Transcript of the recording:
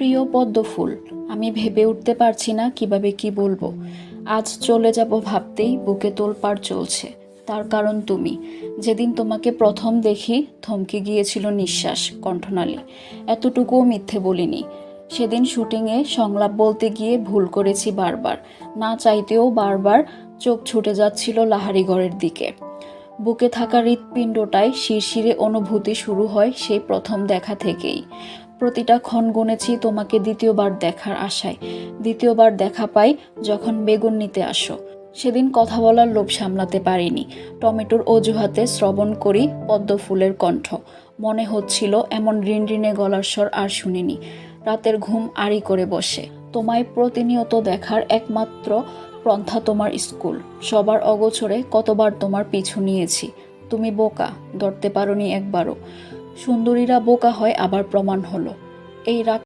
প্রিয় পদ্মফুল, আমি ভেবে উঠতে পারছি না কিভাবে কি বলবো। আজ চলে যাব ভাবতেই বুকে তোলপাড় চলছে। তার কারণ তুমি। যেদিন তোমাকে প্রথম দেখি থমকে গিয়েছিল নিঃশ্বাস, কণ্ঠনালী। এতটুকুও মিথ্যে বলিনি। সেদিন শুটিংয়ে সংলাপ বলতে গিয়ে ভুল করেছি বারবার, না চাইতেও বারবার চোখ ছুটে যাচ্ছিল লাহারিগড়ের দিকে। বুকে থাকা হৃৎপিণ্ডটায় শিরশিরে অনুভূতি শুরু হয় সেই প্রথম দেখা থেকেই। প্রতিটা ক্ষণ গুনেছি তোমাকে দ্বিতীয়বার দেখার আশায়। দ্বিতীয়বার দেখা পাই যখন বেগুন নিতে আসো। সেদিন কথা বলার লোভ সামলাতে পারিনি। টমেটোর অজুহাতে শ্রবণ করি পদ্ম ফুলের কণ্ঠ। মনে হচ্ছিল এমন রিনরিনে গলার স্বর আর শুনিনি। রাতের ঘুম আড়ি করে বসে তোমায় প্রতিনিয়ত দেখার একমাত্র পন্থা তোমার স্কুল। সবার অগোচরে কতবার তোমার পিছু নিয়েছি। তুমি বোকা, ধরতে পারোনি একবারও। সুন্দরীরা বোকা হয় আবার প্রমাণ হলো। এই রাগ